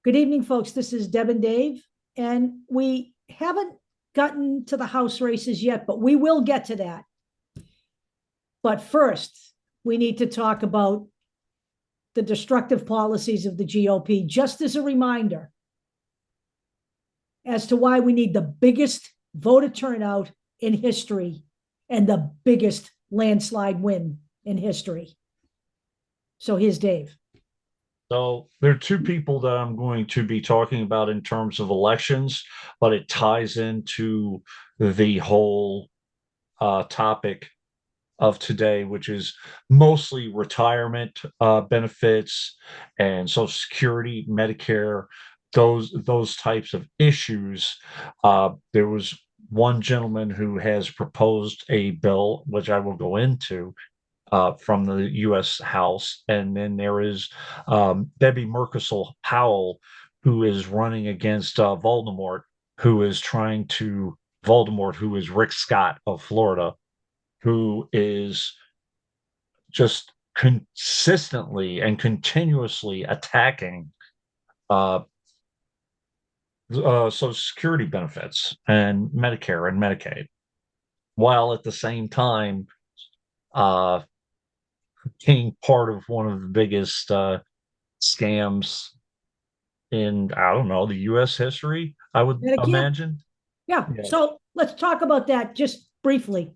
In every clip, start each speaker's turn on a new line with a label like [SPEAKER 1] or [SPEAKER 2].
[SPEAKER 1] Good evening, folks. This is Deb and Dave, and we haven't gotten to the House races yet, but we will get to that. But first, we need to talk about the destructive policies of the GOP, just as a reminder as to why we need the biggest voter turnout in history and the biggest landslide win in history. So here's Dave.
[SPEAKER 2] So there are two people that I'm going to be talking about in terms of elections, but it ties into the whole topic of today, which is mostly retirement benefits and Social Security, Medicare, those types of issues. There was one gentleman who has proposed a bill, which I will go into, from the U.S. House, and then there is Debbie Merkisel-Powell, who is running against Voldemort, who is trying to Voldemort, who is Rick Scott of Florida, who is just consistently and continuously attacking uh, Social Security benefits and Medicare and Medicaid, while at the same time uh, being part of one of the biggest scams in, I don't know, the U.S. history, I would
[SPEAKER 1] Medicare?
[SPEAKER 2] imagine.
[SPEAKER 1] Yeah.
[SPEAKER 2] Yeah.
[SPEAKER 1] So let's talk about that just briefly.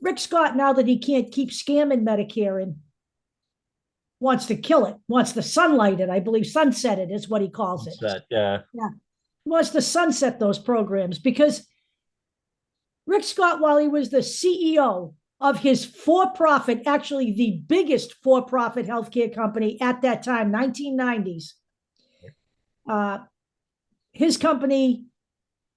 [SPEAKER 1] Rick Scott, now that he can't keep scamming Medicare and wants to kill it, wants to sunlight it, I believe sunset it is what he calls it.
[SPEAKER 2] That, yeah.
[SPEAKER 1] Yeah. He wants to sunset those programs because Rick Scott, while he was the CEO of his for-profit, actually the biggest for-profit healthcare company at that time, 1990s, his company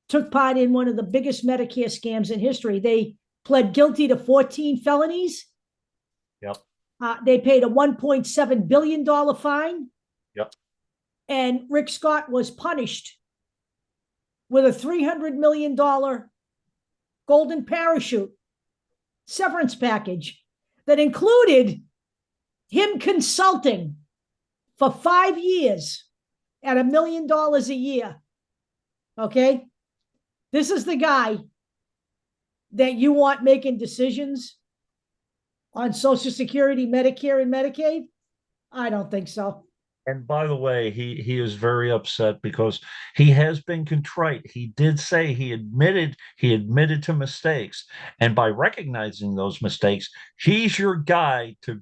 [SPEAKER 1] took part in one of the biggest Medicare scams in history. They pled guilty to 14 felonies.
[SPEAKER 2] Yep.
[SPEAKER 1] They paid a $1.7 billion fine.
[SPEAKER 2] Yep.
[SPEAKER 1] And Rick Scott was punished with a $300 million golden parachute severance package that included him consulting for 5 years at $1 million a year. Okay. This is the guy that you want making decisions on Social Security, Medicare, and Medicaid? I don't think so.
[SPEAKER 2] And by the way, he is very upset because he has been contrite. He did say he admitted to mistakes, and by recognizing those mistakes, he's your guy to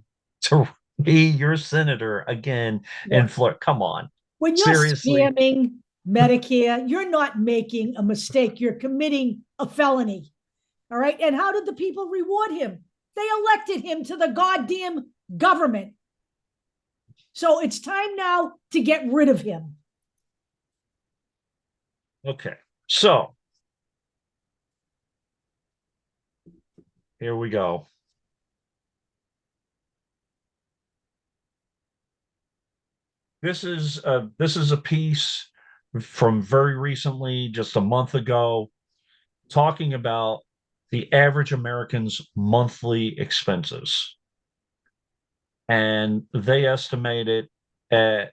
[SPEAKER 2] be your senator again in
[SPEAKER 1] Look,
[SPEAKER 2] Florida. Come on,
[SPEAKER 1] when you're
[SPEAKER 2] seriously.
[SPEAKER 1] scamming Medicare, you're not making a mistake, you're committing a felony. All right. And how did the people reward him? They elected him to the goddamn government. So it's time now to get rid of him.
[SPEAKER 2] Okay, so here we go. This is a piece from very recently, just a month ago, talking about the average American's monthly expenses. And they estimate it at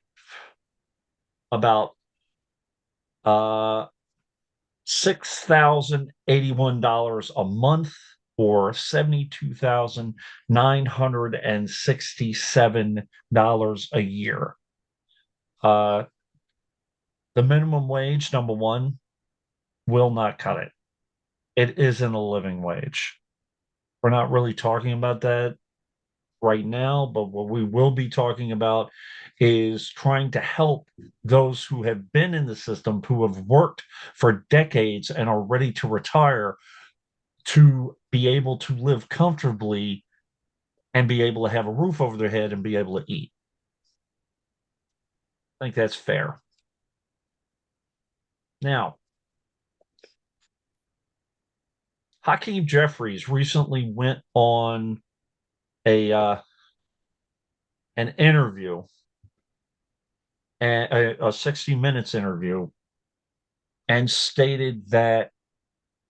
[SPEAKER 2] about $6,081 a month, or $72,967 a year. Uh, the minimum wage, number one, will not cut it. It isn't a living wage. We're not really talking about that right now, but what we will be talking about is trying to help those who have been in the system, who have worked for decades and are ready to retire, to be able to live comfortably and be able to have a roof over their head and be able to eat. I think that's fair. Now, Hakeem Jeffries recently went on a an interview, a 60 Minutes interview, and stated that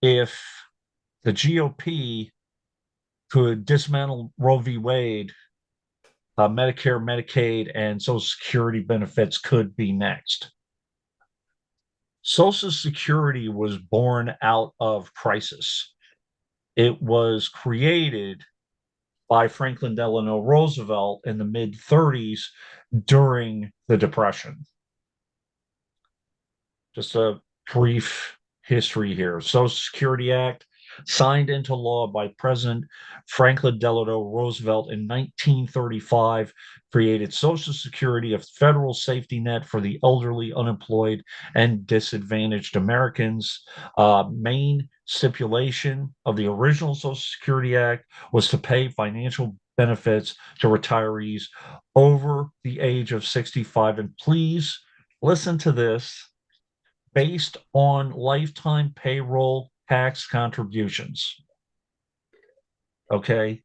[SPEAKER 2] if the GOP could dismantle Roe v. Wade, Medicare, Medicaid, and Social Security benefits could be next. Social Security was born out of crisis. It was created by Franklin Delano Roosevelt in the mid 30s during the Depression. Just a brief history here. Social Security Act signed into law by President Franklin Delano Roosevelt in 1935 created Social Security, a federal safety net for the elderly, unemployed, and disadvantaged Americans. Main stipulation of the original Social Security Act was to pay financial benefits to retirees over the age of 65. And please listen to this, based on lifetime payroll tax contributions. Okay.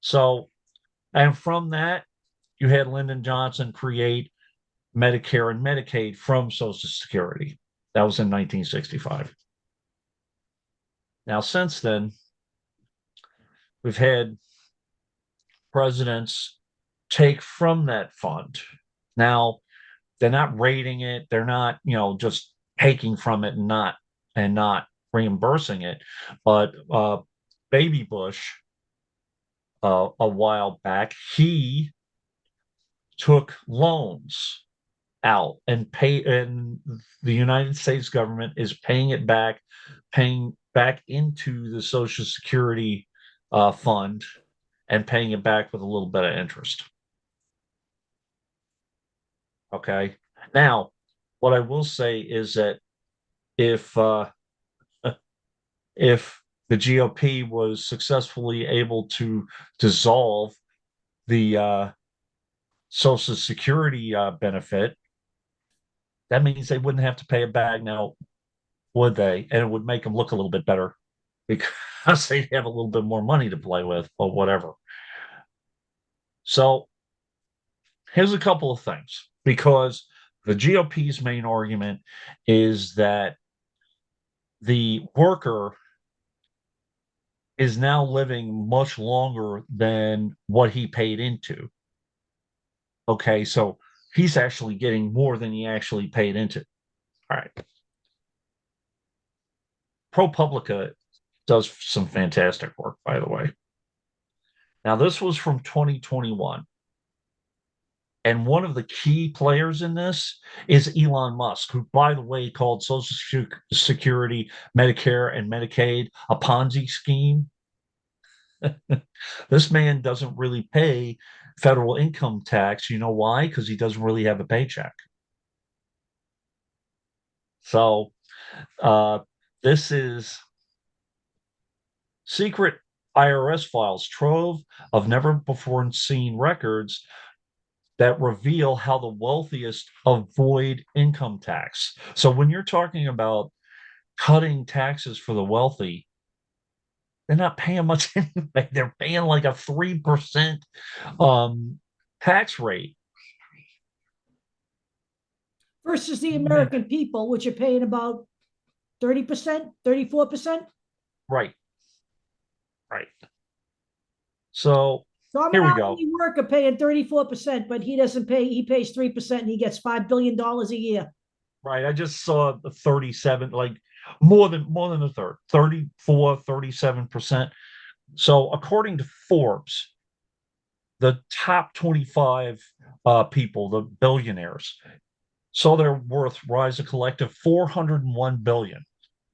[SPEAKER 2] So, and from that, you had Lyndon Johnson create Medicare and Medicaid from Social Security. That was in 1965. Now, since then, we've had presidents take from that fund. Now, they're not rating it. They're not, just taking from it and not reimbursing it. But Baby Bush, a while back, he took loans out and the United States government is paying back into the Social Security fund and paying it back with a little bit of interest. Okay. Now, what I will say is that if if the GOP was successfully able to dissolve the Social Security benefit, that means they wouldn't have to pay it back now, would they? And it would make them look a little bit better because they'd have a little bit more money to play with or whatever. So here's a couple of things, because the GOP's main argument is that the worker is now living much longer than what he paid into. Okay, so he's actually getting more than he actually paid into. All right. ProPublica does some fantastic work, by the way. Now, this was from 2021. And one of the key players in this is Elon Musk, who, by the way, called Social Security, Medicare, and Medicaid a Ponzi scheme. This man doesn't really pay federal income tax. You know why? Because he doesn't really have a paycheck. So this is secret IRS files, trove of never before seen records that reveal how the wealthiest avoid income tax. So when you're talking about cutting taxes for the wealthy, they're not paying much anyway. They're paying like a 3% tax rate.
[SPEAKER 1] Versus the American people, which are paying about 30%, 34%.
[SPEAKER 2] Right. Right. So
[SPEAKER 1] I'm
[SPEAKER 2] here
[SPEAKER 1] an
[SPEAKER 2] we go.
[SPEAKER 1] hourly worker paying 34%, but he doesn't pay, he pays 3% and he gets $5 billion a year.
[SPEAKER 2] Right. I just saw the 37, like more than a third, 34, 37%. So according to Forbes, the top 25 people, the billionaires, saw their worth rise a collective 401 billion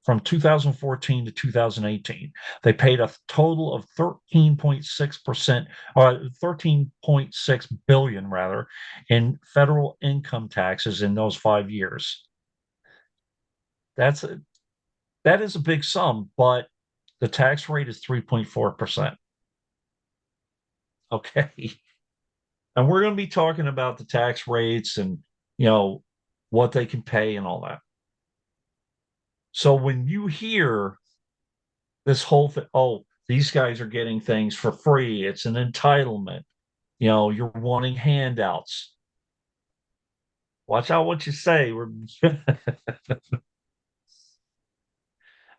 [SPEAKER 2] from 2014 to 2018. They paid a total of 13.6%, or 13.6 billion rather, in federal income taxes in those 5 years. That is a big sum, but the tax rate is 3.4%. Okay. And we're going to be talking about the tax rates and, what they can pay and all that. So when you hear this whole thing, oh, these guys are getting things for free, it's an entitlement, you're wanting handouts. Watch out what you say.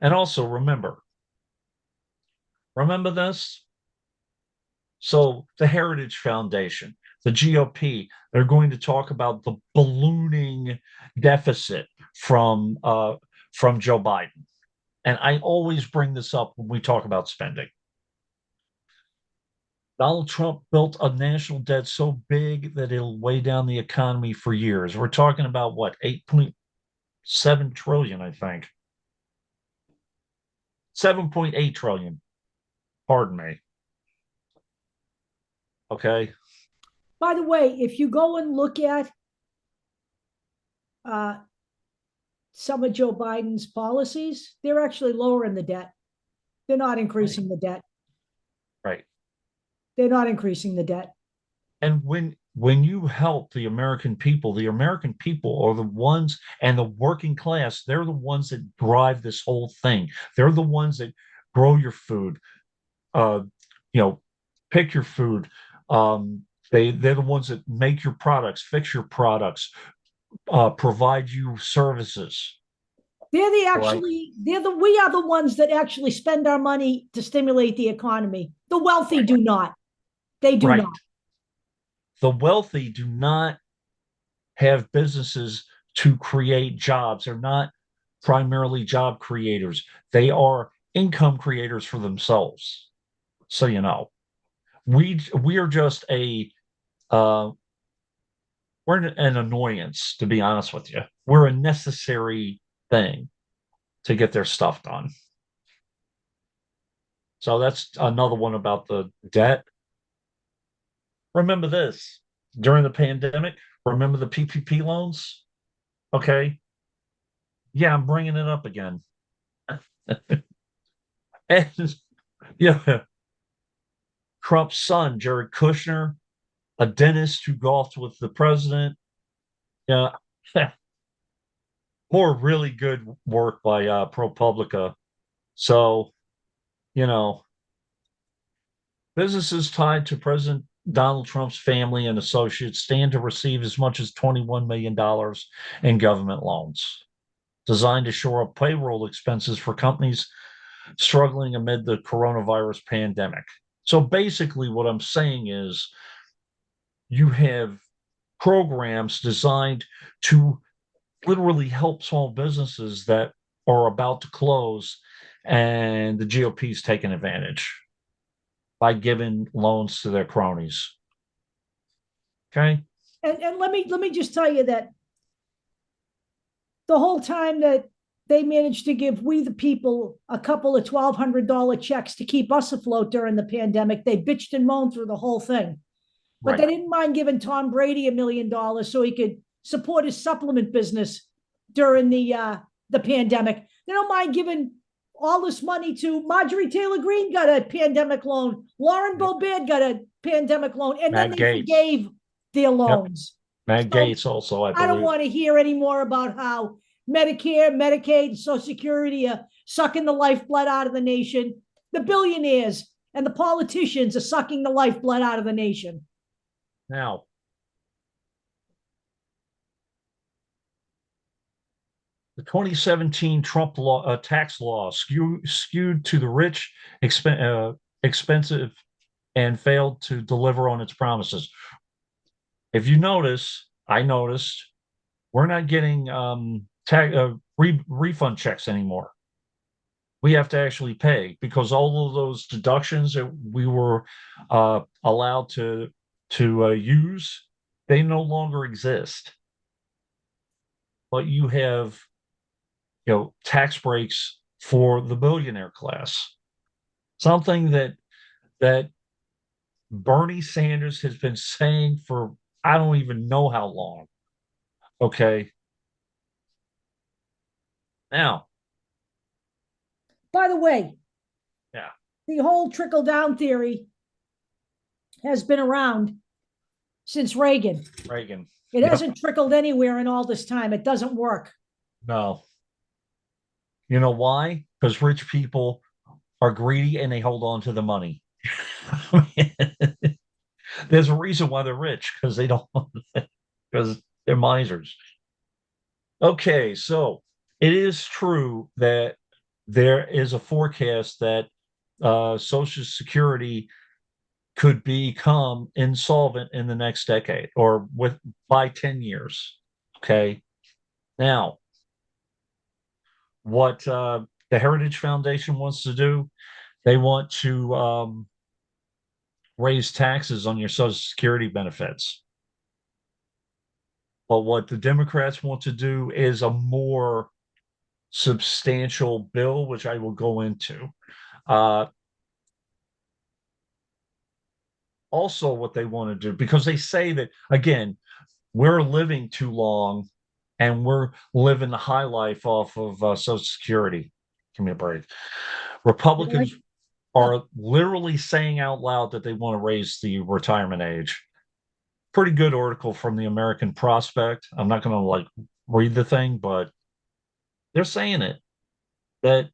[SPEAKER 2] And also remember this, So the Heritage Foundation, the GOP, they're going to talk about the ballooning deficit from Joe Biden. And I always bring this up when we talk about spending. Donald Trump built a national debt so big that it'll weigh down the economy for years. We're talking about what, 8.7 trillion, I think. 7.8 trillion. Pardon me. Okay.
[SPEAKER 1] By the way, if you go and look at uh, some of Joe Biden's policies, they're actually lowering the debt. They're not increasing the debt.
[SPEAKER 2] Right.
[SPEAKER 1] They're not increasing the debt.
[SPEAKER 2] And when you help the American people are the ones, and the working class, they're the ones that drive this whole thing. They're the ones that grow your food, uh, you know, pick your food. They're the ones that make your products, fix your products, provide you services.
[SPEAKER 1] They're the
[SPEAKER 2] Right.
[SPEAKER 1] actually they're the we are the ones that actually spend our money to stimulate the economy. The wealthy do not. They do
[SPEAKER 2] Right.
[SPEAKER 1] not.
[SPEAKER 2] The wealthy do not have businesses to create jobs. They're not primarily job creators. They are income creators for themselves. So we are just a uh, we're an annoyance, to be honest with you. We're a necessary thing to get their stuff done. So that's another one about the debt. Remember this during the pandemic. Remember the PPP loans? Okay. Yeah, I'm bringing it up again. And yeah, Trump's son, Jared Kushner, a dentist who golfed with the president. Yeah, more really good work by ProPublica. So, you know, businesses tied to President Donald Trump's family and associates stand to receive as much as $21 million in government loans designed to shore up payroll expenses for companies struggling amid the coronavirus pandemic. So basically, what I'm saying is you have programs designed to literally help small businesses that are about to close, and the GOP is taking advantage by giving loans to their cronies. Okay.
[SPEAKER 1] And let me just tell you that the whole time that they managed to give we the people a couple of $1,200 checks to keep us afloat during the pandemic, they bitched and moaned through the whole thing. But
[SPEAKER 2] Right.
[SPEAKER 1] they didn't mind giving Tom Brady $1 million so he could support his supplement business during the pandemic. They don't mind giving all this money to Marjorie Taylor Greene got a pandemic loan. Lauren
[SPEAKER 2] Yep.
[SPEAKER 1] Boebert got a pandemic loan, and then
[SPEAKER 2] Matt
[SPEAKER 1] they
[SPEAKER 2] Gates.
[SPEAKER 1] forgave their
[SPEAKER 2] Yep.
[SPEAKER 1] loans.
[SPEAKER 2] Matt
[SPEAKER 1] So
[SPEAKER 2] Gates also, I
[SPEAKER 1] I don't
[SPEAKER 2] believe.
[SPEAKER 1] want to hear any more about how Medicare, Medicaid, Social Security are sucking the lifeblood out of the nation. The billionaires and the politicians are sucking the lifeblood out of the nation.
[SPEAKER 2] Now, the 2017 Trump tax law skewed to the rich, expensive, and failed to deliver on its promises. If you notice, I noticed we're not getting refund checks anymore. We have to actually pay because all of those deductions that we were allowed to use, they no longer exist. But you have, tax breaks for the billionaire class, something that Bernie Sanders has been saying for I don't even know how long. Okay. Now,
[SPEAKER 1] By the way,
[SPEAKER 2] yeah,
[SPEAKER 1] the whole trickle down theory has been around since Reagan.
[SPEAKER 2] Reagan.
[SPEAKER 1] It
[SPEAKER 2] Yep.
[SPEAKER 1] hasn't trickled anywhere in all this time. It doesn't work.
[SPEAKER 2] No. You know why? Because rich people are greedy and they hold on to the money. There's a reason why they're rich because they don't, because they're misers. Okay, so it is true that there is a forecast that Social Security could become insolvent in the next decade or by 10 years. Okay. Now, what the Heritage Foundation wants to do, they want to raise taxes on your Social Security benefits. But what the Democrats want to do is a more substantial bill, which I will go into. Also, what they want to do, because they say that, again, we're living too long and we're living the high life off of Social Security. Give me a break. Republicans are literally saying out loud that they want to raise the retirement age. Pretty good article from the American Prospect. I'm not going to like read the thing, but they're saying it that,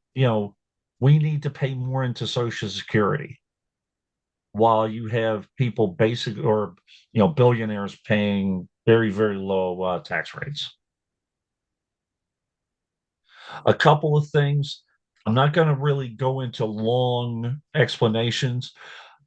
[SPEAKER 2] we need to pay more into Social Security while you have people basic or, billionaires paying very, very low tax rates. A couple of things. I'm not going to really go into long explanations.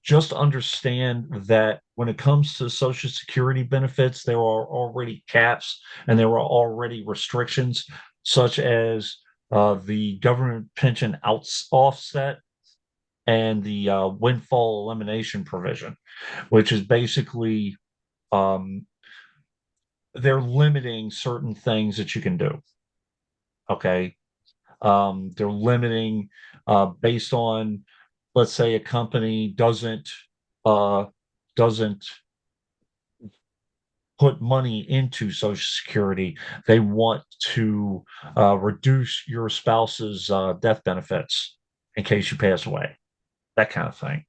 [SPEAKER 2] Just understand that when it comes to Social Security benefits, there are already caps and there are already restrictions, such as the government pension offset and the windfall elimination provision, which is basically they're limiting certain things that you can do. Okay. They're limiting based on, let's say, a company doesn't put money into Social Security. They want to reduce your spouse's death benefits in case you pass away, that kind of thing.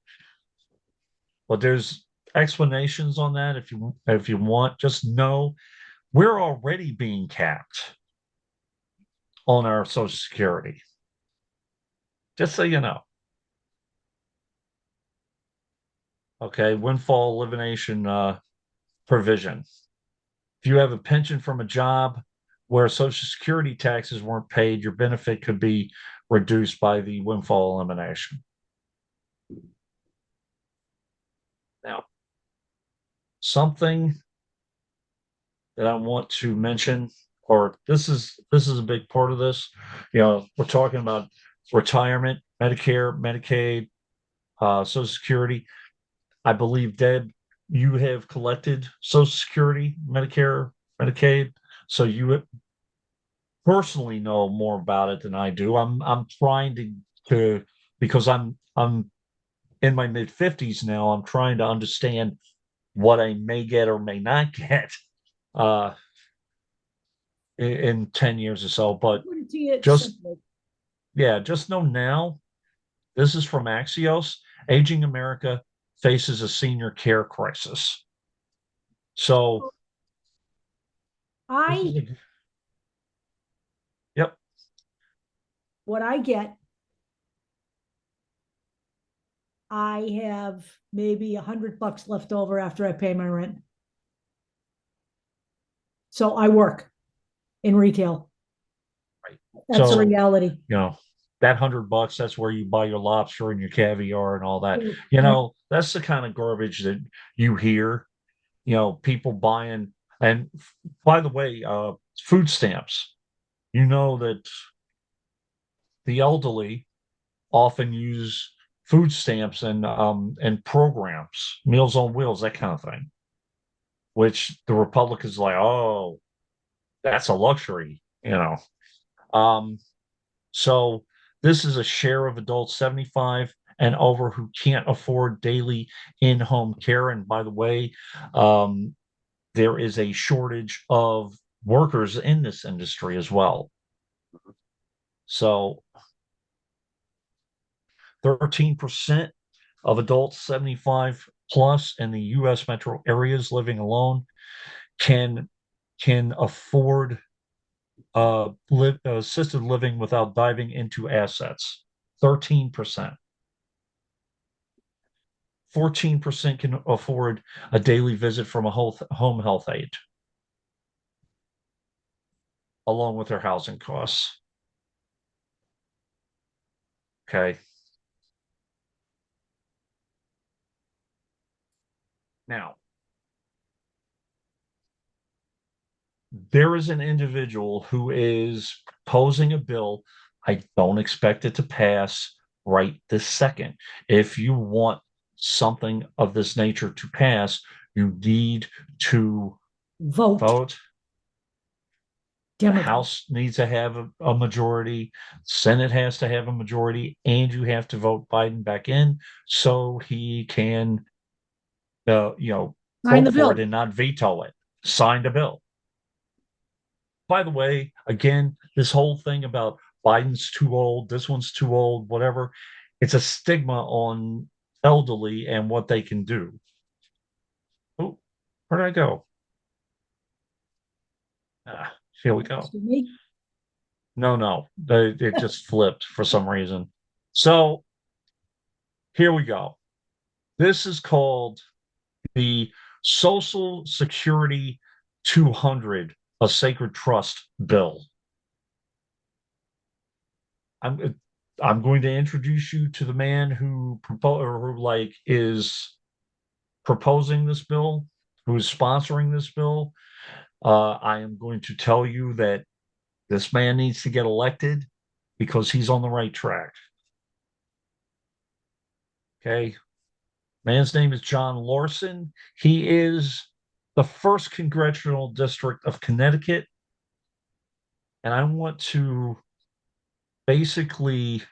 [SPEAKER 2] But there's explanations on that if you want. Just know we're already being capped on our Social Security. Just so you know. Okay, windfall elimination provision. If you have a pension from a job where Social Security taxes weren't paid, your benefit could be reduced by the windfall elimination. Now, something that I want to mention, or this is a big part of this. We're talking about retirement, Medicare, Medicaid, Social Security. I believe, Deb, you have collected Social Security, Medicare, Medicaid, so you personally know more about it than I do. I'm trying to because I'm in my mid-50s now. I'm trying to understand what I may get or may not get uh, in 10 years or so. But just just know now. This is from Axios. Aging America faces a senior care crisis. So yep.
[SPEAKER 1] What I get, I have maybe $100 left over after I pay my rent. So I work in retail.
[SPEAKER 2] Right.
[SPEAKER 1] That's a reality.
[SPEAKER 2] That $100, that's where you buy your lobster and your caviar and all that. That's the kind of garbage that you hear, people buying. And by the way, food stamps, that the elderly often use food stamps and programs, Meals on Wheels, that kind of thing, which the Republicans like, oh, that's a luxury. So this is a share of adults 75 and over who can't afford daily in-home care. And by the way, there is a shortage of workers in this industry as well. So 13% of adults 75 plus in the U.S. metro areas living alone can afford assisted living without diving into assets. 13%. 14% can afford a daily visit from a home health aide, along with their housing costs. Okay. Now, there is an individual who is proposing a bill. I don't expect it to pass right this second. If you want something of this nature to pass, you need to
[SPEAKER 1] Vote
[SPEAKER 2] vote. The
[SPEAKER 1] Democrat.
[SPEAKER 2] House needs to have a majority, Senate has to have a majority, and you have to vote Biden back in so he can,
[SPEAKER 1] Sign
[SPEAKER 2] vote
[SPEAKER 1] the
[SPEAKER 2] for it
[SPEAKER 1] bill.
[SPEAKER 2] and not veto it. Sign the bill. By the way, again, this whole thing about Biden's too old, this one's too old, whatever, it's a stigma on elderly and what they can do. Oh, where'd I go? Here we go.
[SPEAKER 1] Excuse me?
[SPEAKER 2] No, it just flipped for some reason. So here we go. This is called the Social Security 200, a sacred trust bill. I'm I'm going to introduce you to the man who is proposing this bill, who is sponsoring this bill. I am going to tell you that this man needs to get elected because he's on the right track. Okay. Man's name is John Larson. He is the first congressional district of Connecticut. And I want to basically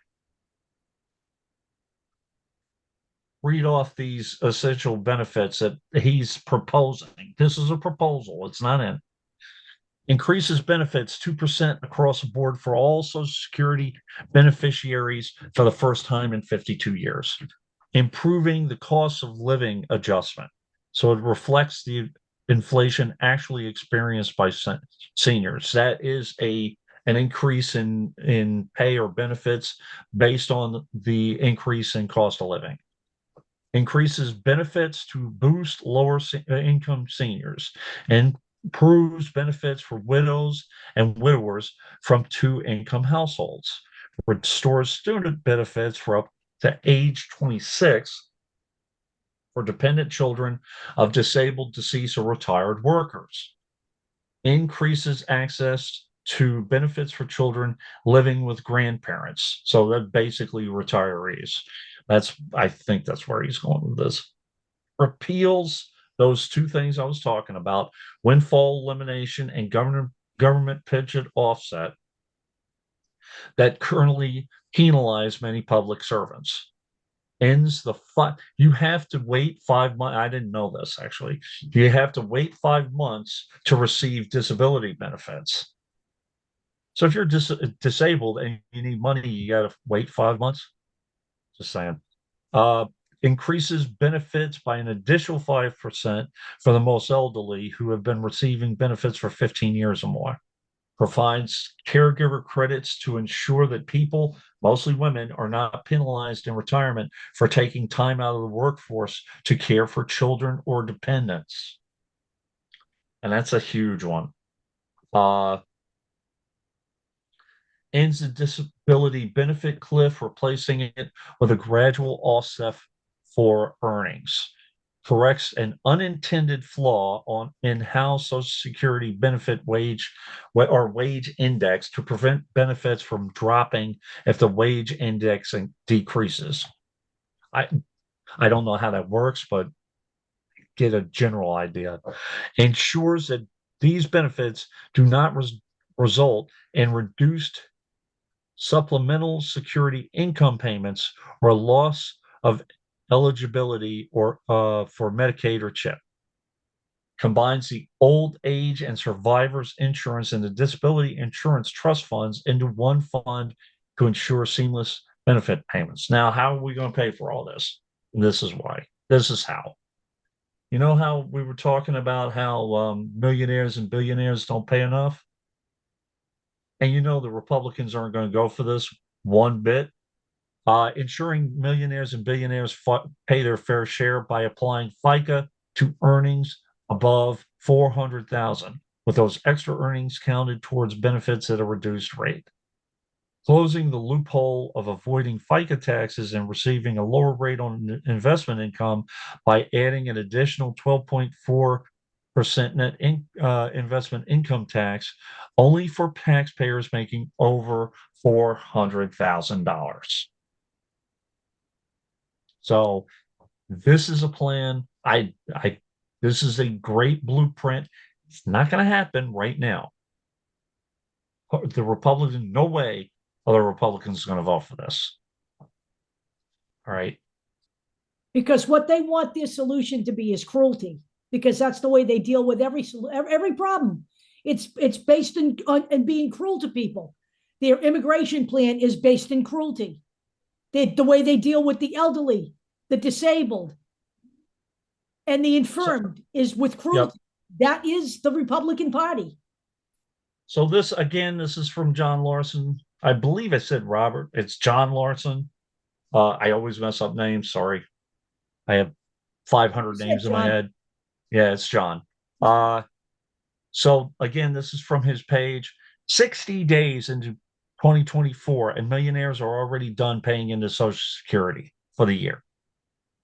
[SPEAKER 2] read off these essential benefits that he's proposing. This is a proposal, it's not in. Increases benefits 2% across the board for all Social Security beneficiaries for the first time in 52 years. Improving the cost of living adjustment. So it reflects the inflation actually experienced by seniors. That is an increase in pay or benefits based on the increase in cost of living. Increases benefits to boost lower income seniors, and improves benefits for widows and widowers from two-income households, restores student benefits for up to age 26 for dependent children of disabled, deceased, or retired workers, increases access to benefits for children living with grandparents. So that basically retirees. I think that's where he's going with this. Repeals those two things I was talking about, windfall elimination and government pension offset that currently penalize many public servants. Ends the you have to wait 5 months. I didn't know this actually. You have to wait 5 months to receive disability benefits. So if you're disabled and you need money, you got to wait 5 months. Just saying. Uh, Increases benefits by an additional 5% for the most elderly who have been receiving benefits for 15 years or more. Provides caregiver credits to ensure that people, mostly women, are not penalized in retirement for taking time out of the workforce to care for children or dependents. And that's a huge one. Ends the disability benefit cliff, replacing it with a gradual offset for earnings. Corrects an unintended flaw in how Social Security benefit wage index to prevent benefits from dropping if the wage index decreases. I I don't know how that works, but get a general idea. Ensures that these benefits do not result in reduced supplemental security income payments or loss of eligibility or for Medicaid or CHIP. Combines the old age and survivors insurance and the disability insurance trust funds into one fund to ensure seamless benefit payments. Now, how are we going to pay for all this? This is why. This is how. You know how we were talking about how millionaires and billionaires don't pay enough? And you know the Republicans aren't going to go for this one bit. Ensuring millionaires and billionaires pay their fair share by applying FICA to earnings above 400,000, with those extra earnings counted towards benefits at a reduced rate. closing the loophole of avoiding FICA taxes and receiving a lower rate on investment income by adding an additional 12.4% net investment income tax only for taxpayers making over $400,000. So this is a plan. This is a great blueprint. It's not going to happen right now. The Republicans, no way are the Republicans going to vote for this. All right.
[SPEAKER 1] Because what they want their solution to be is cruelty, because that's the way they deal with every problem. It's based on being cruel to people. Their immigration plan is based in cruelty. The way they deal with the elderly, the disabled, and the infirmed is with cruelty. Yep. That is the Republican Party.
[SPEAKER 2] So this is from John Larson. I believe I said Robert. It's John Larson. I always mess up names. Sorry. I have 500 names in my head. Yeah, it's John. So again, this is from his page. 60 days into 2024, and millionaires are already done paying into Social Security for the year.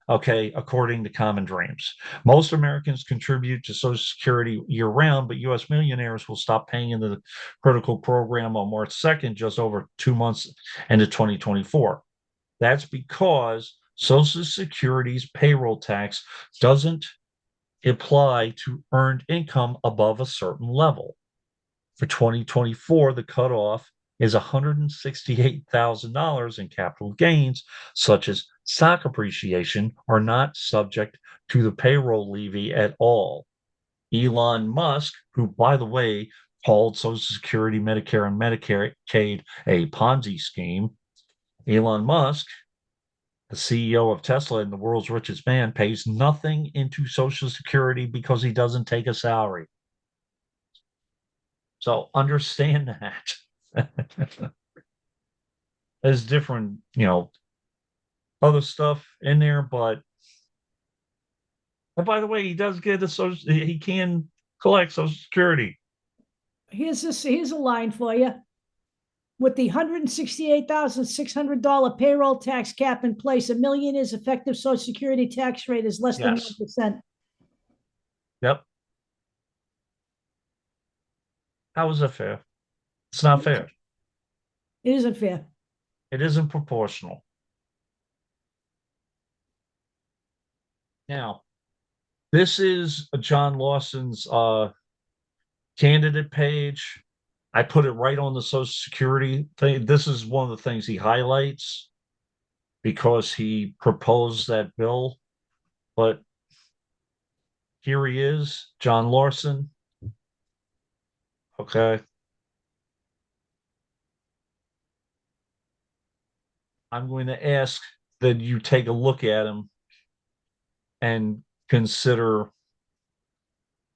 [SPEAKER 2] Okay, according to Common Dreams. Most Americans contribute to Social Security year round, but U.S. millionaires will stop paying into the critical program on March 2nd, just over 2 months into 2024. That's because Social Security's payroll tax doesn't apply to earned income above a certain level. For 2024, the cutoff is $168,000 in capital gains, such as stock appreciation, are not subject to the payroll levy at all. Elon Musk, who, by the way, called Social Security, Medicare, and Medicaid a Ponzi scheme, Elon Musk, the CEO of Tesla and the world's richest man, pays nothing into Social Security because he doesn't take a salary. So understand that. There's different, other stuff in there, but and by the way, he does get he can collect Social Security.
[SPEAKER 1] Here's a line for you. With the $168,600 payroll tax cap in place, a millionaire's effective Social Security tax rate is less than 1%.
[SPEAKER 2] Yep. How is that fair? It's not fair.
[SPEAKER 1] It isn't fair.
[SPEAKER 2] It isn't proportional. Now, this is John Lawson's candidate page. I put it right on the Social Security thing. This is one of the things he highlights because he proposed that bill. But here he is, John Larson. Okay. I'm going to ask that you take a look at him and consider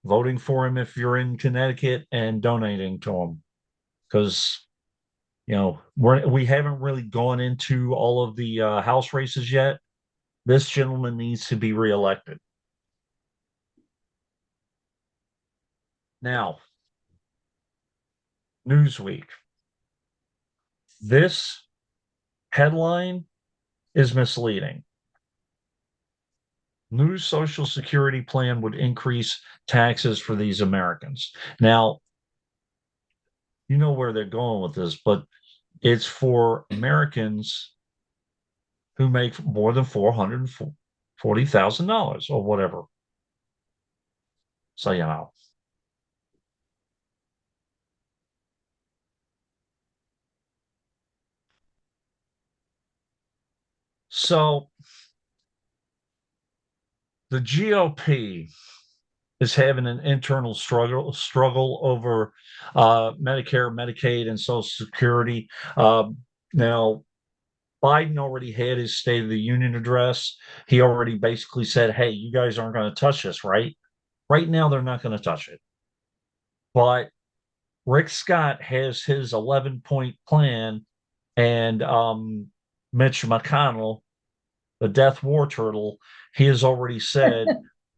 [SPEAKER 2] voting for him if you're in Connecticut and donating to him. Because, we haven't really gone into all of the House races yet. This gentleman needs to be reelected. Now, Newsweek. This headline is misleading. New Social Security plan would increase taxes for these Americans. Now, you know where they're going with this, but it's for Americans who make more than $440,000 or whatever. So, So the GOP is having an internal struggle over Medicare, Medicaid, and Social Security. Now, Biden already had his State of the Union address. He already basically said, hey, you guys aren't going to touch this, right? Right now, they're not going to touch it. But Rick Scott has his 11-point plan, and Mitch McConnell, the death war turtle, he has already said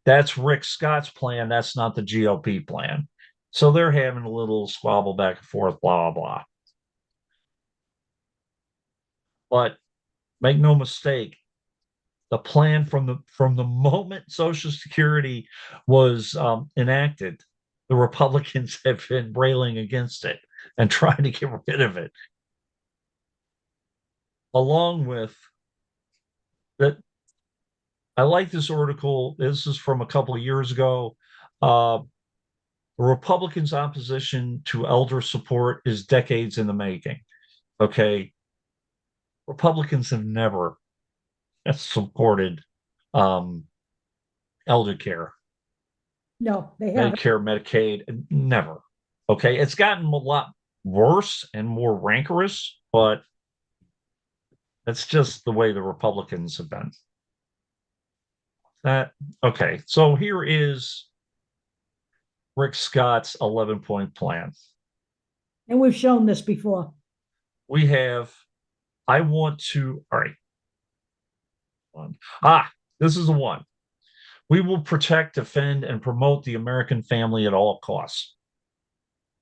[SPEAKER 2] that's Rick Scott's plan. That's not the GOP plan. So they're having a little squabble back and forth, blah, blah, blah. But make no mistake, the plan from the moment Social Security was enacted, the Republicans have been railing against it and trying to get rid of it. Along with that, I like this article. This is from a couple of years ago. The Republicans' opposition to elder support is decades in the making. Okay. Republicans have never supported um, elder care,
[SPEAKER 1] No, they haven't.
[SPEAKER 2] Medicare, Medicaid, never. Okay. It's gotten a lot worse and more rancorous, but that's just the way the Republicans have been. That okay. So here is Rick Scott's 11-point plan.
[SPEAKER 1] And we've shown this before.
[SPEAKER 2] We have, I want to, all right. This is the one. We will protect, defend, and promote the American family at all costs.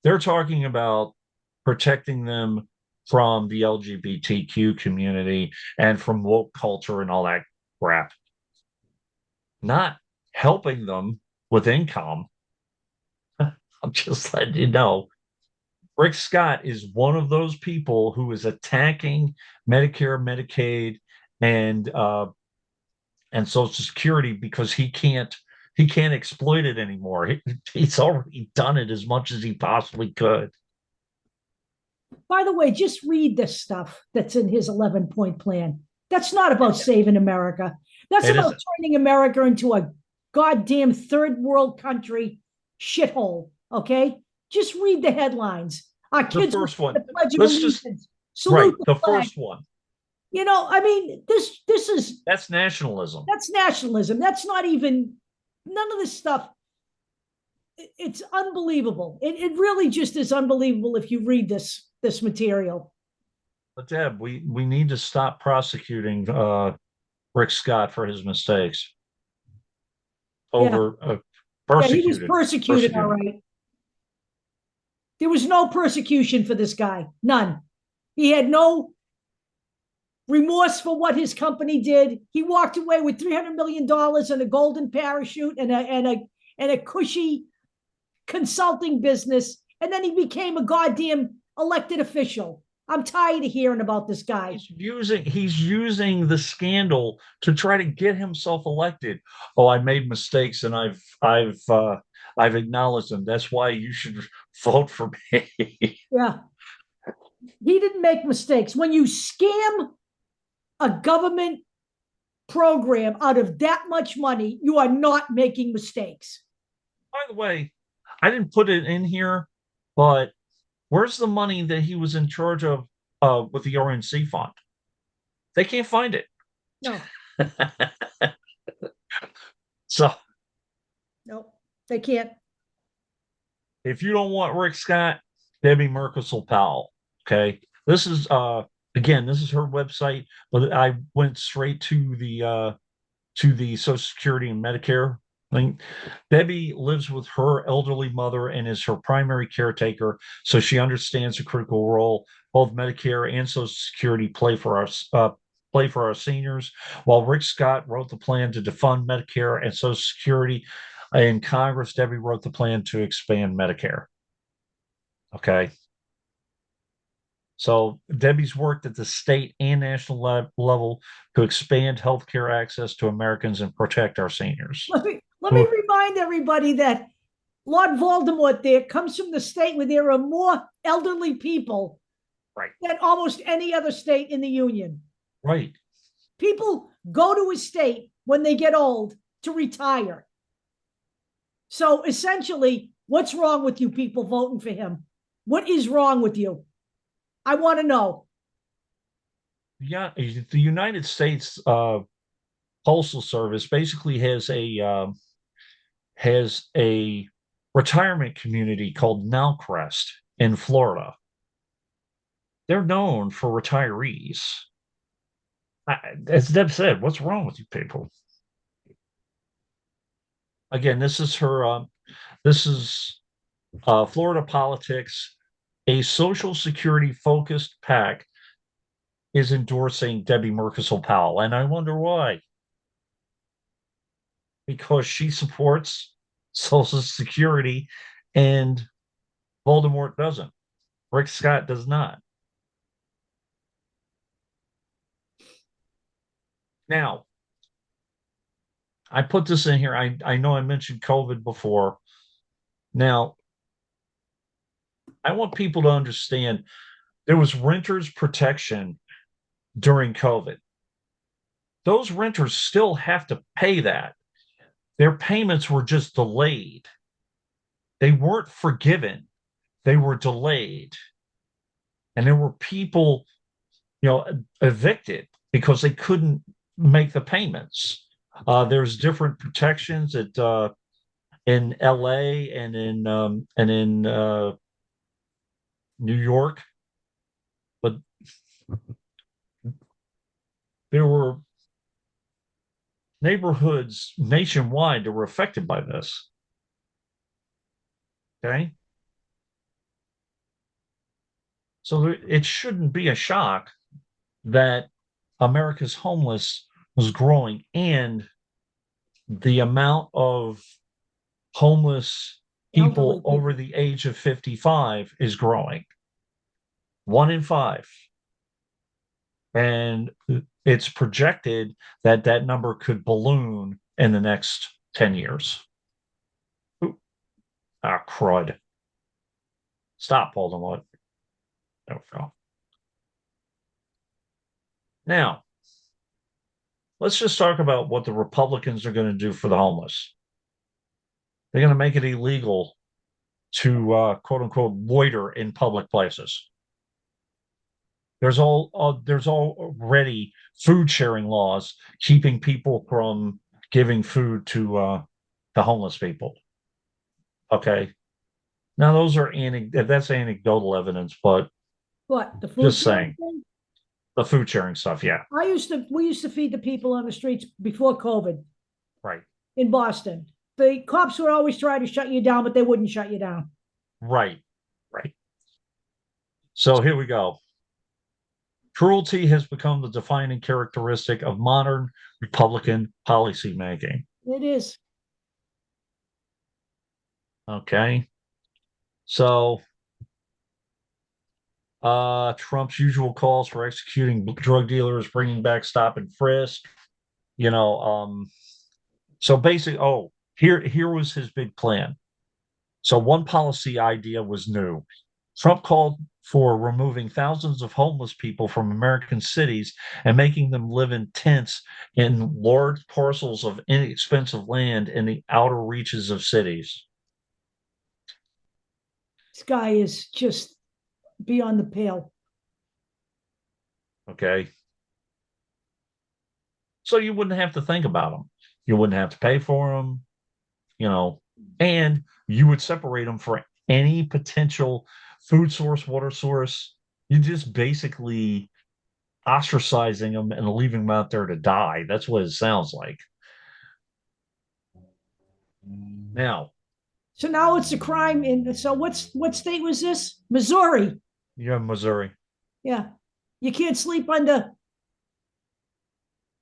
[SPEAKER 2] They're talking about protecting them from the LGBTQ community and from woke culture and all that crap. Not helping them with income. I'm just letting you know. Rick Scott is one of those people who is attacking Medicare, Medicaid, and Social Security because he can't exploit it anymore. He's already done it as much as he possibly could.
[SPEAKER 1] By the way, just read this stuff that's in his 11-point plan. That's not about saving America. That's
[SPEAKER 2] It
[SPEAKER 1] about
[SPEAKER 2] isn't.
[SPEAKER 1] turning America into a goddamn third world country shithole. Okay? Just read the headlines. Our
[SPEAKER 2] The
[SPEAKER 1] kids
[SPEAKER 2] first one.
[SPEAKER 1] the Pledge of
[SPEAKER 2] Let's just
[SPEAKER 1] Allegiance.
[SPEAKER 2] right.
[SPEAKER 1] Salute
[SPEAKER 2] The
[SPEAKER 1] flag.
[SPEAKER 2] first one.
[SPEAKER 1] You know, I mean, this is
[SPEAKER 2] That's nationalism.
[SPEAKER 1] that's nationalism. That's not even none of this stuff. It's unbelievable. It really just is unbelievable if you read this material.
[SPEAKER 2] But Deb, we need to stop prosecuting Rick Scott for his mistakes. Over
[SPEAKER 1] Yeah, he was persecuted, all right. There was no persecution for this guy. None. He had no remorse for what his company did. He walked away with $300 million and a golden parachute and a cushy consulting business, and then he became a goddamn elected official. I'm tired of hearing about this guy.
[SPEAKER 2] He's using the scandal to try to get himself elected. Oh, I made mistakes and I've acknowledged them. That's why you should vote for me.
[SPEAKER 1] Yeah. He didn't make mistakes. When you scam a government program out of that much money, you are not making mistakes.
[SPEAKER 2] By the way, I didn't put it in here, but where's the money that he was in charge of with the RNC fund? They can't find it.
[SPEAKER 1] No.
[SPEAKER 2] So
[SPEAKER 1] no, they can't.
[SPEAKER 2] If you don't want Rick Scott, Debbie Merkisel Powell. Okay. This is again, this is her website, but I went straight to the Social Security and Medicare link. Debbie lives with her elderly mother and is her primary caretaker, so she understands the critical role both Medicare and Social Security play for our seniors. While Rick Scott wrote the plan to defund Medicare and Social Security in Congress, Debbie wrote the plan to expand Medicare. Okay. So Debbie's worked at the state and national level to expand healthcare access to Americans and protect our seniors.
[SPEAKER 1] Let me remind everybody that Lord Voldemort there comes from the state where there are more elderly people
[SPEAKER 2] right.
[SPEAKER 1] than almost any other state in the union.
[SPEAKER 2] Right.
[SPEAKER 1] People go to his state when they get old to retire. So essentially, what's wrong with you people voting for him? What is wrong with you? I want to know.
[SPEAKER 2] Yeah, the United States Postal Service basically has a retirement community called Nowcrest in Florida. They're known for retirees. As Deb said, what's wrong with you people? Again, this is her. This is Florida politics, a Social Security focused PAC is endorsing Debbie Murkisel Powell. And I wonder why. Because she supports Social Security and Voldemort doesn't. Rick Scott does not. Now, I put this in here. I know I mentioned COVID before. Now, I want people to understand there was renters protection during COVID. Those renters still have to pay that. Their payments were just delayed. They weren't forgiven. They were delayed. And there were people, evicted because they couldn't make the payments. There's different protections in LA and in New York, but there were neighborhoods nationwide that were affected by this. Okay. So it shouldn't be a shock that America's homeless was growing and the amount of homeless people over the age of 55 is growing. 1 in 5. And it's projected that that number could balloon in the next 10 years. Ooh. Ah, crud. Stop, Voldemort. There we go. Now, let's just talk about what the Republicans are going to do for the homeless. They're going to make it illegal to quote unquote loiter in public places. There's already food sharing laws keeping people from giving food to the homeless people. Okay, now those are that's anecdotal evidence, but
[SPEAKER 1] What, the food
[SPEAKER 2] just
[SPEAKER 1] sharing
[SPEAKER 2] saying
[SPEAKER 1] thing?
[SPEAKER 2] the food sharing stuff. Yeah,
[SPEAKER 1] We used to feed the people on the streets before COVID
[SPEAKER 2] right,
[SPEAKER 1] in Boston. The cops would always try to shut you down, but they wouldn't shut you down.
[SPEAKER 2] right, right. So here we go. Cruelty has become the defining characteristic of modern Republican policymaking.
[SPEAKER 1] It is.
[SPEAKER 2] Okay. So Trump's usual calls for executing drug dealers, bringing back stop and frisk, you know, so basically, here was his big plan. So one policy idea was new. Trump called for removing thousands of homeless people from American cities and making them live in tents in large parcels of inexpensive land in the outer reaches of cities.
[SPEAKER 1] This guy is just beyond the pale.
[SPEAKER 2] Okay. So you wouldn't have to think about them. You wouldn't have to pay for them, and you would separate them for any potential food source, water source. You just basically ostracizing them and leaving them out there to die. That's what it sounds like. Now,
[SPEAKER 1] So now it's a crime in, so what state was this? Missouri.
[SPEAKER 2] you have Missouri.
[SPEAKER 1] Yeah. You can't sleep under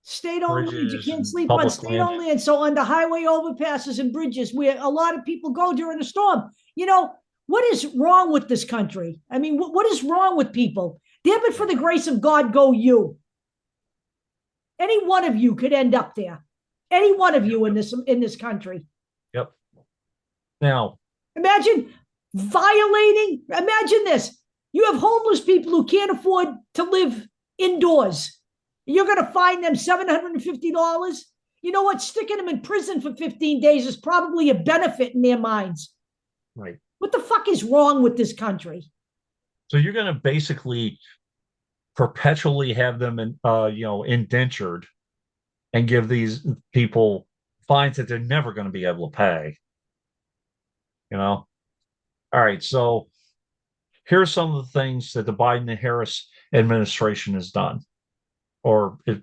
[SPEAKER 1] state-owned lands. You
[SPEAKER 2] Bridges
[SPEAKER 1] can't
[SPEAKER 2] and
[SPEAKER 1] sleep on
[SPEAKER 2] public
[SPEAKER 1] state-owned
[SPEAKER 2] land.
[SPEAKER 1] land. So on the highway overpasses and bridges where a lot of people go during a storm, what is wrong with this country? I mean, what is wrong with people? Damn it, for the grace of God, go you. Any one of you could end up there. Any one of you in this country.
[SPEAKER 2] Yep. Now,
[SPEAKER 1] imagine this. You have homeless people who can't afford to live indoors. You're going to fine them $750. You know what? Sticking them in prison for 15 days is probably a benefit in their minds.
[SPEAKER 2] right.
[SPEAKER 1] What the fuck is wrong with this country?
[SPEAKER 2] So you're going to basically perpetually have them indentured and give these people fines that they're never going to be able to pay. All right. So here's some of the things that the Biden and Harris administration has done, or they're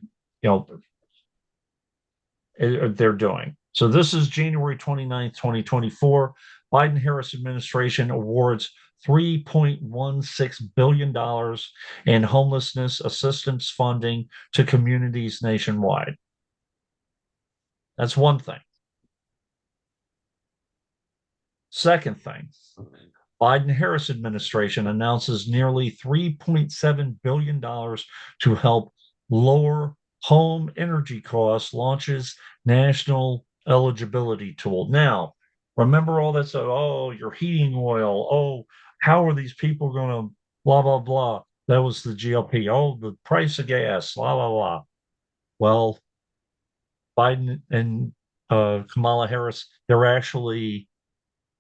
[SPEAKER 2] doing. So this is January 29th, 2024. Biden-Harris administration awards $3.16 billion in homelessness assistance funding to communities nationwide. That's one thing. Second thing, Biden-Harris administration announces nearly $3.7 billion to help lower home energy costs, launches national eligibility tool. Now, remember all that stuff? Oh, your heating oil. Oh, how are these people going to blah, blah, blah? That was the GOP. Oh, the price of gas, blah, blah, blah. Well, Biden and Kamala Harris, they're actually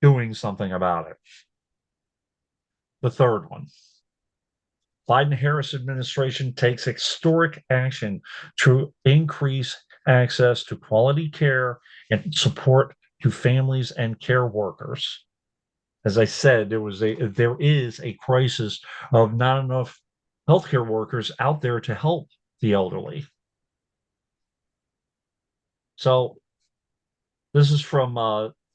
[SPEAKER 2] doing something about it. The third one, Biden-Harris administration takes historic action to increase access to quality care and support to families and care workers. As I said, there is a crisis of not enough healthcare workers out there to help the elderly. So this is from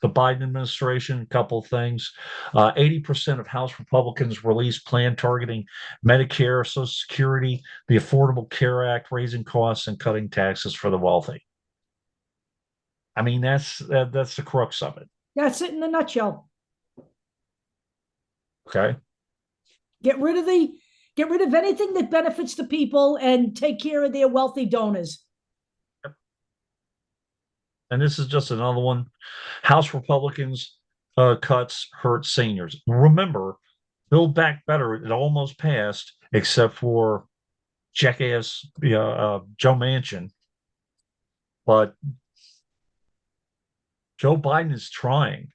[SPEAKER 2] the Biden administration, a couple of things. 80% of House Republicans released plan targeting Medicare, Social Security, the Affordable Care Act, raising costs and cutting taxes for the wealthy. I mean, that's the crux of it.
[SPEAKER 1] That's it in a nutshell.
[SPEAKER 2] Okay.
[SPEAKER 1] Get rid of anything that benefits the people and take care of their wealthy donors.
[SPEAKER 2] And this is just another one. House Republicans cuts hurt seniors. Remember, Build Back Better, it almost passed, except for jackass Joe Manchin. But Joe Biden is trying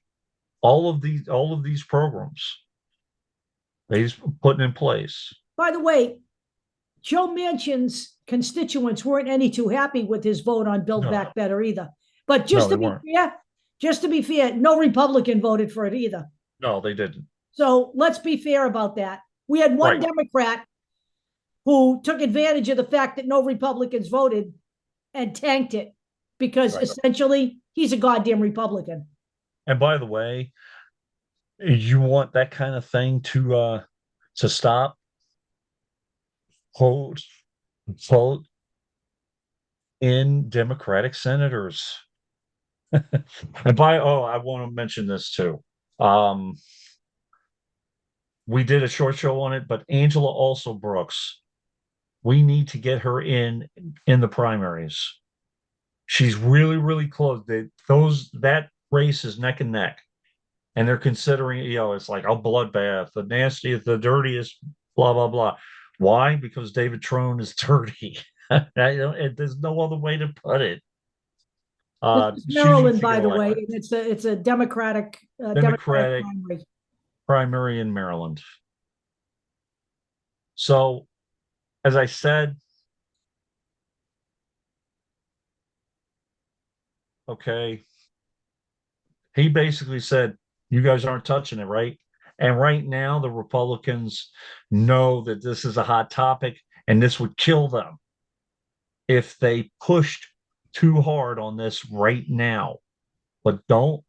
[SPEAKER 2] all of these programs that he's putting in place.
[SPEAKER 1] By the way, Joe Manchin's constituents weren't any too happy with his vote on Build Back Better either. But just to be fair, no Republican voted for it either.
[SPEAKER 2] No, they didn't.
[SPEAKER 1] So let's be fair about that. We had one Democrat who took advantage of the fact that no Republicans voted and tanked it because essentially he's a goddamn Republican.
[SPEAKER 2] And by the way, you want that kind of thing to stop? Vote in Democratic senators. And I want to mention this too. We did a short show on it, but Angela also Brooks, we need to get her in the primaries. She's really, really close. That race is neck and neck. And they're considering, it's like a bloodbath, the nastiest, the dirtiest, blah, blah, blah. Why? Because David Trone is dirty. There's no other way to put it.
[SPEAKER 1] This is Maryland, by the way, and it's a Democratic
[SPEAKER 2] primary in Maryland. So, as I said, okay, he basically said, you guys aren't touching it, right? And right now, the Republicans know that this is a hot topic and this would kill them if they pushed too hard on this right now. But don't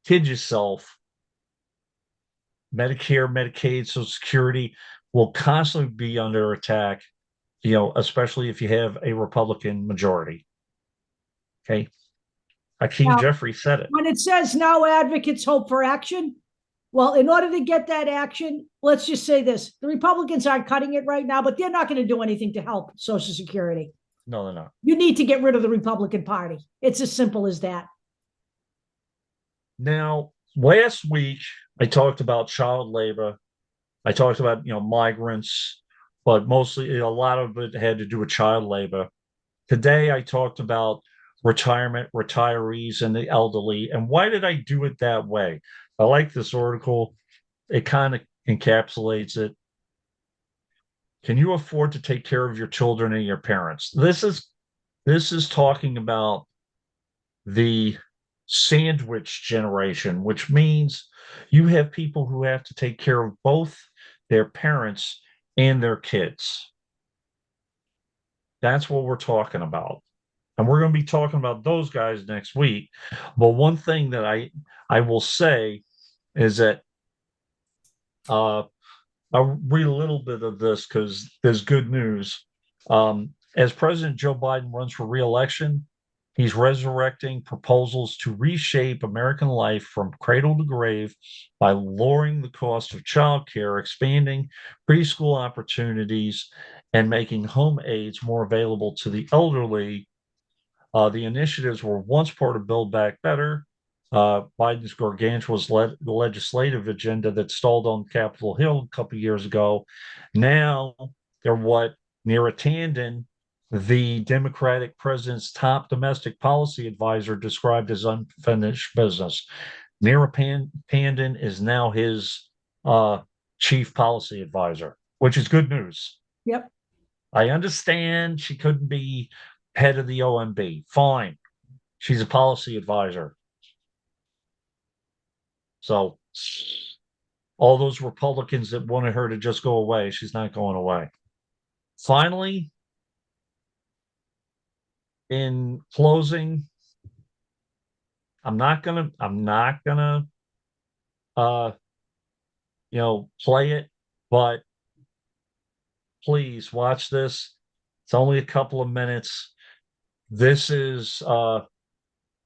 [SPEAKER 2] kid yourself. Medicare, Medicaid, Social Security will constantly be under attack, especially if you have a Republican majority. Okay. Hakeem Jeffries said it.
[SPEAKER 1] When it says now advocates hope for action, well, in order to get that action, let's just say this. The Republicans aren't cutting it right now, but they're not going to do anything to help Social Security.
[SPEAKER 2] No, they're not.
[SPEAKER 1] You need to get rid of the Republican Party. It's as simple as that.
[SPEAKER 2] Now, last week, I talked about child labor. I talked about, migrants, but mostly a lot of it had to do with child labor. Today, I talked about retirement, retirees, and the elderly. And why did I do it that way? I like this article. It kind of encapsulates it. Can you afford to take care of your children and your parents? This is talking about the sandwich generation, which means you have people who have to take care of both their parents and their kids. That's what we're talking about. And we're going to be talking about those guys next week. But one thing that I will say is that Uh, I'll read a little bit of this because there's good news. As President Joe Biden runs for re-election, he's resurrecting proposals to reshape American life from cradle to grave by lowering the cost of childcare, expanding preschool opportunities, and making home aids more available to the elderly. The initiatives were once part of Build Back Better, Biden's gargantuan legislative agenda that stalled on Capitol Hill a couple of years ago. Now they're what Neera Tanden, the Democratic president's top domestic policy advisor, described as unfinished business. Neera Tanden is now his chief policy advisor, which is good news.
[SPEAKER 1] Yep.
[SPEAKER 2] I understand she couldn't be head of the OMB. Fine. She's a policy advisor. So all those Republicans that wanted her to just go away, she's not going away. Finally, in closing, I'm not gonna uh play it, but please watch this. It's only a couple of minutes. This is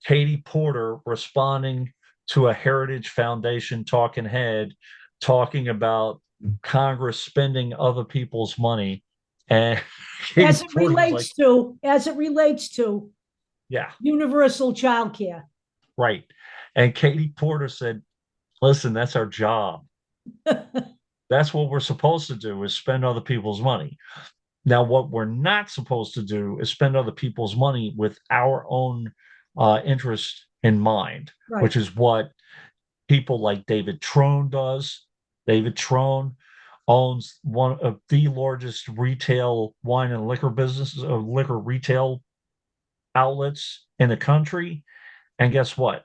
[SPEAKER 2] Katie Porter responding to a Heritage Foundation talking head talking about Congress spending other people's money. And
[SPEAKER 1] As it relates to
[SPEAKER 2] yeah,
[SPEAKER 1] universal child care.
[SPEAKER 2] right. And Katie Porter said, listen, that's our job. That's what we're supposed to do is spend other people's money. Now, what we're not supposed to do is spend other people's money with our own interest in mind,
[SPEAKER 1] Right.
[SPEAKER 2] which is what people like David Trone does. David Trone owns one of the largest retail wine and liquor businesses, liquor retail outlets in the country. And guess what?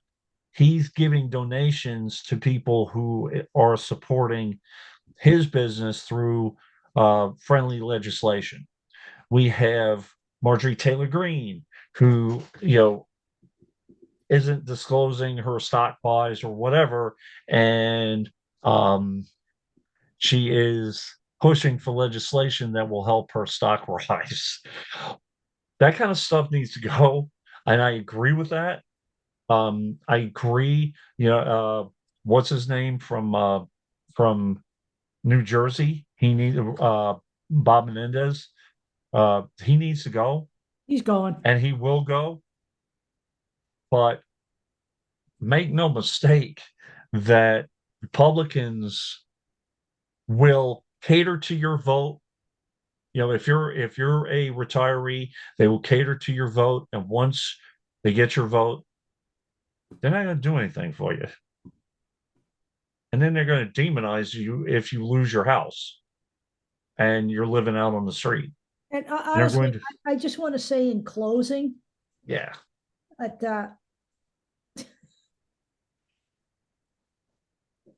[SPEAKER 2] He's giving donations to people who are supporting his business through friendly legislation. We have Marjorie Taylor Greene, who, isn't disclosing her stock buys or whatever. And she is pushing for legislation that will help her stock rise. That kind of stuff needs to go. And I agree with that. I agree, what's his name from New Jersey? He needs Bob Menendez. He needs to go,
[SPEAKER 1] He's going.
[SPEAKER 2] and he will go. But make no mistake that Republicans will cater to your vote. If you're a retiree, they will cater to your vote, and once they get your vote, they're not going to do anything for you. And then they're going to demonize you if you lose your house and you're living out on the street.
[SPEAKER 1] And
[SPEAKER 2] They're
[SPEAKER 1] honestly,
[SPEAKER 2] going to,
[SPEAKER 1] I just want to say in closing
[SPEAKER 2] yeah,
[SPEAKER 1] that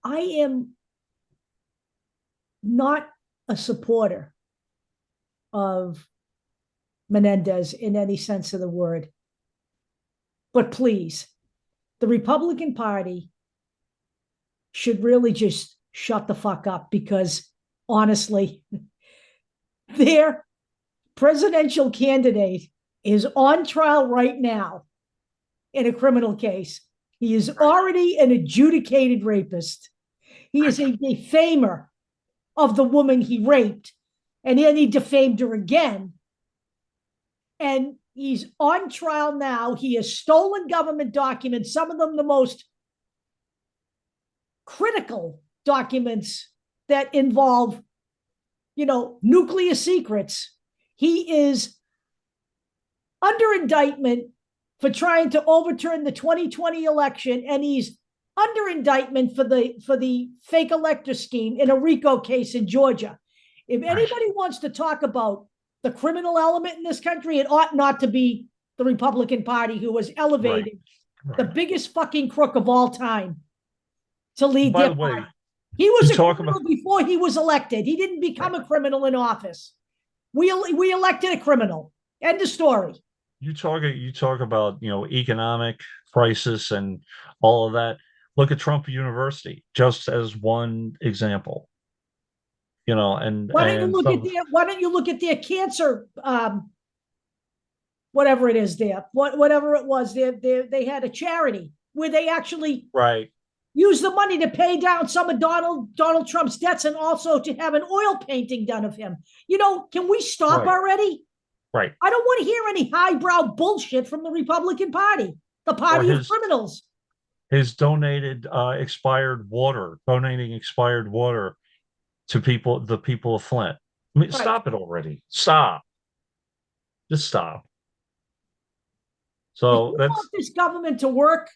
[SPEAKER 1] I am not a supporter of Menendez in any sense of the word. But please, the Republican Party should really just shut the fuck up because honestly, their presidential candidate is on trial right now in a criminal case. He is already an adjudicated rapist. He is a defamer of the woman he raped, and then he defamed her again. And he's on trial now. He has stolen government documents, some of them the most critical documents that involve, nuclear secrets. He is under indictment for trying to overturn the 2020 election, and he's under indictment for the fake elector scheme in a RICO case in Georgia. If anybody wants to talk about the criminal element in this country, it ought not to be the Republican Party, who was elevated the biggest fucking crook of all time to lead
[SPEAKER 2] by
[SPEAKER 1] their
[SPEAKER 2] the way,
[SPEAKER 1] party. He was
[SPEAKER 2] you
[SPEAKER 1] a
[SPEAKER 2] talk
[SPEAKER 1] criminal
[SPEAKER 2] about
[SPEAKER 1] before he was elected. He didn't become a criminal in office. We elected a criminal. End of story.
[SPEAKER 2] you talk about economic crisis and all of that. look at Trump University, just as one example.
[SPEAKER 1] Why don't you
[SPEAKER 2] And
[SPEAKER 1] look at
[SPEAKER 2] some
[SPEAKER 1] their why don't you look at their cancer whatever it is there, whatever it was, they had a charity where they actually
[SPEAKER 2] right,
[SPEAKER 1] use the money to pay down some of Donald Trump's debts and also to have an oil painting done of him. Can we stop
[SPEAKER 2] right,
[SPEAKER 1] already?
[SPEAKER 2] right.
[SPEAKER 1] I don't want to hear any highbrow bullshit from the Republican Party, the
[SPEAKER 2] Or
[SPEAKER 1] party of criminals.
[SPEAKER 2] his donating expired water to the people of Flint. I mean,
[SPEAKER 1] Right.
[SPEAKER 2] stop it already. Stop. Just stop.
[SPEAKER 1] If
[SPEAKER 2] So
[SPEAKER 1] you want
[SPEAKER 2] that's
[SPEAKER 1] this government to work,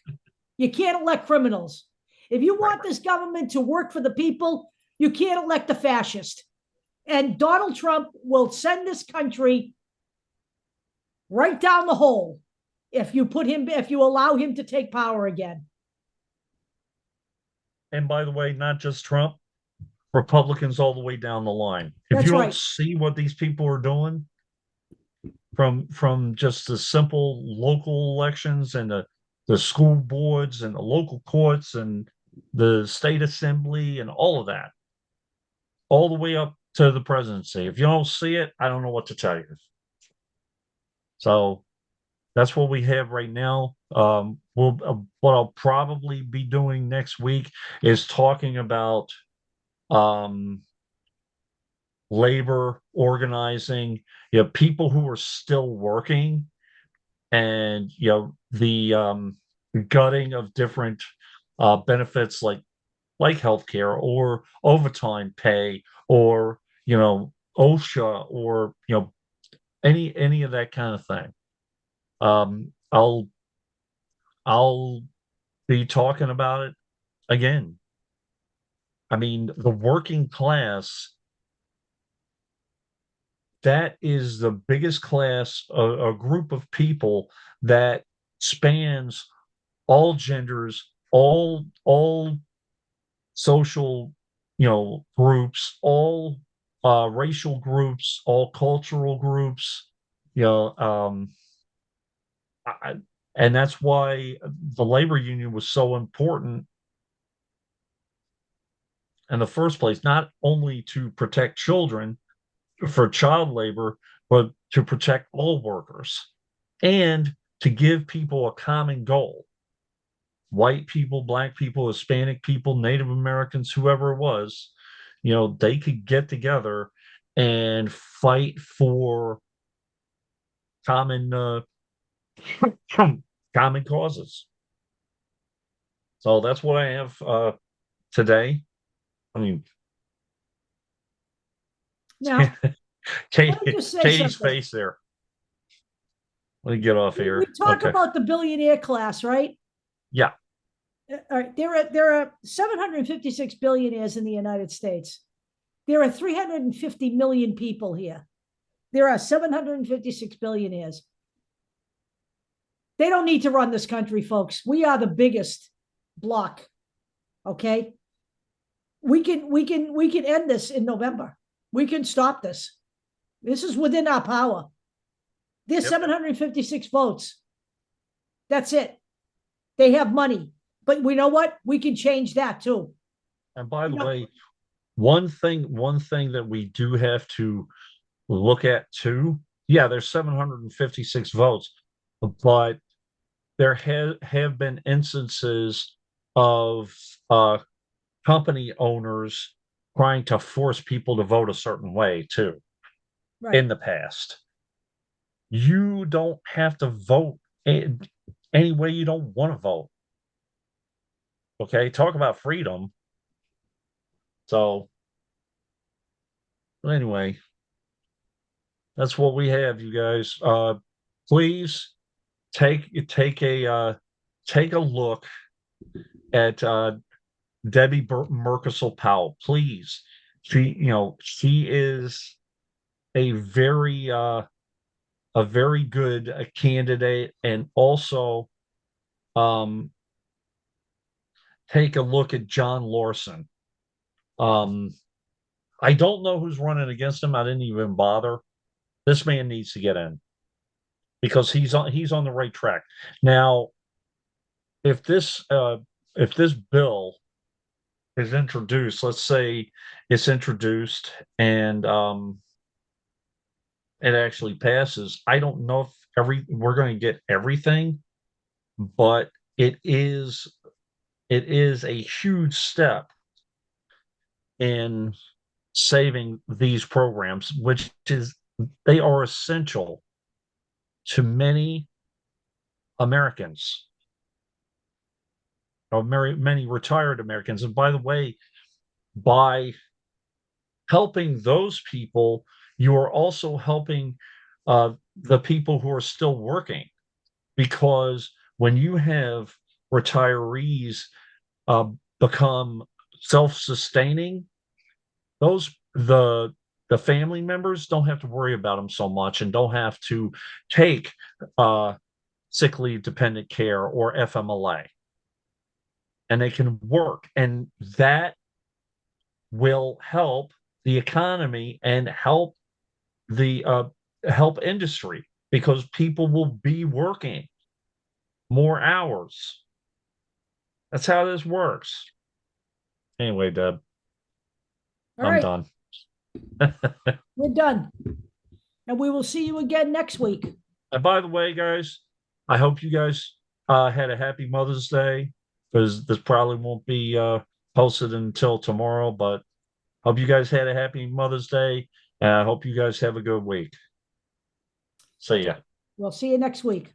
[SPEAKER 1] you can't elect criminals. If you
[SPEAKER 2] right.
[SPEAKER 1] want this government to work for the people, you can't elect a fascist. And Donald Trump will send this country right down the hole if you allow him to take power again.
[SPEAKER 2] And by the way, not just Trump, Republicans all the way down the line. If you
[SPEAKER 1] That's
[SPEAKER 2] don't
[SPEAKER 1] right.
[SPEAKER 2] see what these people are doing from just the simple local elections and the school boards and the local courts and the state assembly and all of that, all the way up to the presidency. If you don't see it, I don't know what to tell you. So that's what we have right now. What I'll probably be doing next week is talking about um, labor organizing, people who are still working, and the gutting of different benefits like healthcare or overtime pay or OSHA or any of that kind of thing. Um, I'll I'll be talking about it again. I mean, the working class, that is the biggest class, a group of people that spans all genders, all social, groups, all racial groups, all cultural groups, you know, um, I, and that's why the labor union was so important in the first place, not only to protect children for child labor, but to protect all workers and to give people a common goal. White people, black people, Hispanic people, Native Americans, whoever it was, they could get together and fight for common common causes. So that's what I have today. I mean,
[SPEAKER 1] Now, let me just say
[SPEAKER 2] Katie's
[SPEAKER 1] something.
[SPEAKER 2] face there. Let me get off
[SPEAKER 1] We
[SPEAKER 2] here.
[SPEAKER 1] talk
[SPEAKER 2] Okay.
[SPEAKER 1] about the billionaire class, right?
[SPEAKER 2] Yeah.
[SPEAKER 1] All right. There are 756 billionaires in the United States. There are 350 million people here. There are 756 billionaires. They don't need to run this country, folks. We are the biggest block. Okay. We can end this in November. We can stop this. This is within our power. There's
[SPEAKER 2] Yep.
[SPEAKER 1] 756 votes. That's it. They have money. But we know what? We can change that too.
[SPEAKER 2] And by the
[SPEAKER 1] You know,
[SPEAKER 2] way, one thing that we do have to look at too, yeah, there's 756 votes, but there have been instances of company owners trying to force people to vote a certain way too
[SPEAKER 1] right.
[SPEAKER 2] in the past. You don't have to vote any way you don't want to vote. Okay, talk about freedom. So anyway, that's what we have, you guys. Please take a look at Debbie Merkisel Powell. Please, she is a very good candidate, and also um, take a look at John Lawson. Um, I don't know who's running against him. I didn't even bother. This man needs to get in because he's on the right track. Now, if this if this bill is introduced, let's say it's introduced and it actually passes, I don't know if we're going to get everything, but it is it is a huge step in saving these programs, which is they are essential to many Americans or many retired Americans. And by the way, by helping those people, you are also helping the people who are still working, because when you have retirees uh, become self-sustaining, those the family members don't have to worry about them so much and don't have to take uh, sick leave dependent care or FMLA, and they can work, and that will help the economy and the help industry, because people will be working more hours. That's how this works. Anyway, Deb,
[SPEAKER 1] All
[SPEAKER 2] I'm
[SPEAKER 1] right,
[SPEAKER 2] done.
[SPEAKER 1] we're done. And we will see you again next week.
[SPEAKER 2] And by the way, guys, I hope you guys had a happy Mother's Day, because this probably won't be posted until tomorrow. But hope you guys had a happy Mother's Day, and I hope you guys have a good week. See ya.
[SPEAKER 1] We'll see you next week.